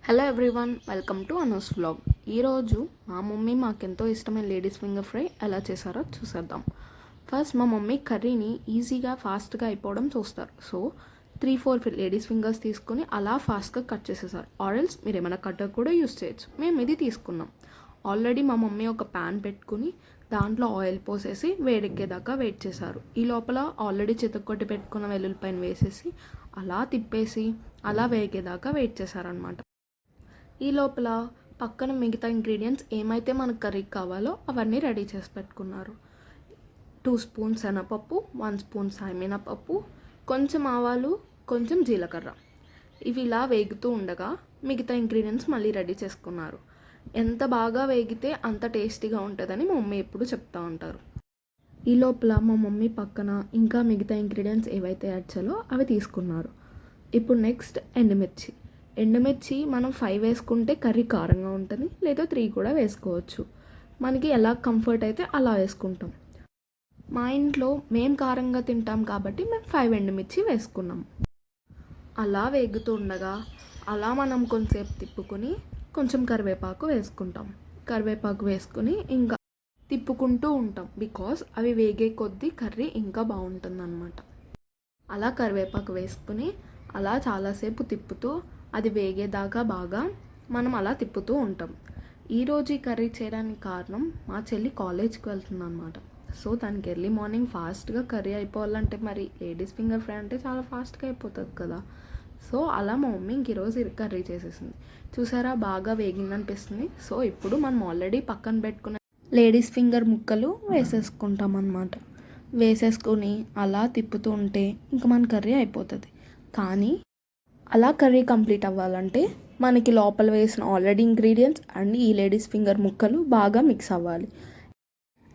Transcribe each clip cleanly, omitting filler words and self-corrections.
Hello everyone, welcome to Anu's vlog. ఈరోజు మా mummy మాకెంతో ఇష్టమైన లేడీస్ ఫింగర్ ఫ్రై ఎలా చేశారో చూసేద్దాం. ఫస్ట్ మా మమ్మీ కర్రీని ఈజీగా ఫాస్ట్గా అయిపోవడం చూస్తారు. సో 3-4 లేడీస్ ఫింగర్స్ తీసుకొని అలా ఫాస్ట్గా కట్ చేసేసారు. ఆరెల్స్ మీరు ఏమైనా కట్టర్ కూడా యూస్ చేయొచ్చు. మేము ఇది తీసుకున్నాం. ఆల్రెడీ మా మమ్మీ ఒక ప్యాన్ పెట్టుకుని దాంట్లో ఆయిల్ పోసేసి వేడెక్కేదాకా వెయిట్ చేశారు. ఈ లోపల ఆల్రెడీ చితక్కొట్టి పెట్టుకున్న వెల్లుల్లిపైన వేసేసి అలా తిప్పేసి అలా వేగేదాకా వెయిట్ చేశారనమాట. ఈ లోపల పక్కన మిగతా ఇంగ్రీడియంట్స్ ఏమైతే మనకు కర్రీకి కావాలో అవన్నీ రెడీ చేసి పెట్టుకున్నారు. 2 స్పూన్స్ శనగపప్పు, 1 స్పూన్ సాయమినపప్పు, కొంచెం ఆవాలు, కొంచెం జీలకర్ర. ఇవి ఇలా వేగుతూ ఉండగా మిగతా ఇంగ్రీడియంట్స్ మళ్ళీ రెడీ చేసుకున్నారు. ఎంత బాగా వేగితే అంత టేస్టీగా ఉంటుందని మా మమ్మీ ఎప్పుడు చెప్తూ ఉంటారు. ఈ లోపల మా మమ్మీ పక్కన ఇంకా మిగతా ఇంగ్రీడియంట్స్ ఏవైతే యాడ్ చేయాలో అవి తీసుకున్నారు. ఇప్పుడు నెక్స్ట్ ఎండుమిర్చి మనం 5 వేసుకుంటే కర్రీ కారంగా ఉంటుంది, లేదా 3 కూడా వేసుకోవచ్చు. మనకి ఎలా కంఫర్ట్ అయితే అలా వేసుకుంటాం. మా ఇంట్లో మేము కారంగా తింటాం కాబట్టి మేము 5 ఎండుమిర్చి వేసుకున్నాం. అలా వేగుతూ ఉండగా అలా మనం కొంచెంసేపు తిప్పుకొని కొంచెం కరివేపాకు వేసుకుంటాం. కరివేపాకు వేసుకుని ఇంకా తిప్పుకుంటూ ఉంటాం, బికాస్ అవి వేగే కొద్దీ కర్రీ ఇంకా బాగుంటుందన్నమాట. అలా కరివేపాకు వేసుకుని అలా చాలాసేపు తిప్పుతూ అది వేగేదాకా బాగా మనం అలా తిప్పుతూ ఉంటాం. ఈరోజు ఈ కర్రీ చేయడానికి కారణం మా చెల్లి కాలేజ్కి వెళ్తుంది అనమాట. సో దానికి ఎర్లీ మార్నింగ్ ఫాస్ట్గా కర్రీ అయిపోవాలంటే మరి లేడీస్ ఫింగర్ ఫ్రై అంటే చాలా ఫాస్ట్గా అయిపోతుంది కదా. సో అలా మా మమ్మీ ఇంక ఈరోజు కర్రీ చేసేసింది. చూసారా, బాగా వేగిందనిపిస్తుంది. సో ఇప్పుడు మనం ఆల్రెడీ పక్కన పెట్టుకున్న లేడీస్ ఫింగర్ ముక్కలు వేసేసుకుంటాం అన్నమాట. వేసేసుకొని అలా తిప్పుతూ ఉంటే ఇంకా మన కర్రీ అయిపోతుంది. కానీ అలా కర్రీ కంప్లీట్ అవ్వాలంటే మనకి లోపల వేసిన ఆల్రెడీ ఇంగ్రీడియంట్స్ అండ్ ఈ లేడీస్ ఫింగర్ ముక్కలు బాగా మిక్స్ అవ్వాలి.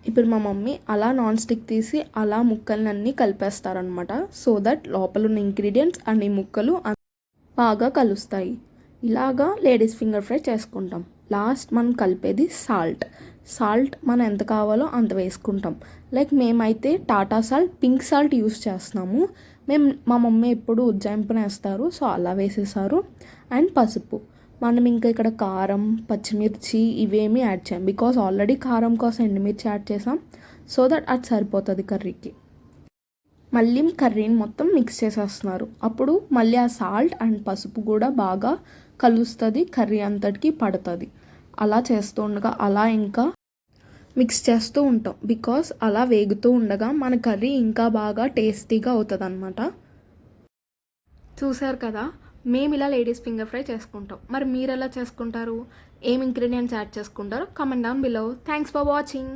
ఇప్పుడు మా మమ్మీ అలా నాన్ స్టిక్ తీసి అలా ముక్కల్ని అన్నీ కలిపేస్తారనమాట. సో దట్ లోపల ఉన్న ఇంగ్రీడియంట్స్ అండ్ ఈ ముక్కలు బాగా కలుస్తాయి. ఇలాగా లేడీస్ ఫింగర్ ఫ్రై చేసుకుంటాం. లాస్ట్ మనం కలిపేది సాల్ట్ మనం ఎంత కావాలో అంత వేసుకుంటాం. లైక్ మేమైతే Tata salt, pink salt use చేస్తున్నాము. మా మమ్మీ ఎప్పుడు ఉజ్జాయింపున వేస్తారు, సో అలా వేసేసారు. అండ్ పసుపు. మనం ఇంకా ఇక్కడ కారం, పచ్చిమిర్చి ఇవేమీ యాడ్ చేయం, బికాస్ ఆల్రెడీ కారం కోసం ఎండుమిర్చి యాడ్ చేసాం. సో దట్ అది సరిపోతుంది కర్రీకి. మళ్ళీ కర్రీని మొత్తం మిక్స్ చేసేస్తున్నారు. అప్పుడు మళ్ళీ ఆ సాల్ట్ అండ్ పసుపు కూడా బాగా కలుస్తుంది, కర్రీ అంతటికి పడుతుంది. అలా చేస్తూ ఉండగా అలా ఇంకా మిక్స్ చేస్తూ ఉంటాం, బికాస్ అలా వేగుతూ ఉండగా మన కర్రీ ఇంకా బాగా టేస్టీగా అవుతుంది అనమాట. చూసారు కదా, మేము ఇలా లేడీస్ ఫింగర్ ఫ్రై చేసుకుంటాం. మరి మీరు ఎలా చేసుకుంటారు, ఏం ఇంగ్రీడియంట్స్ యాడ్ చేసుకుంటారో comment down below. Thanks for watching.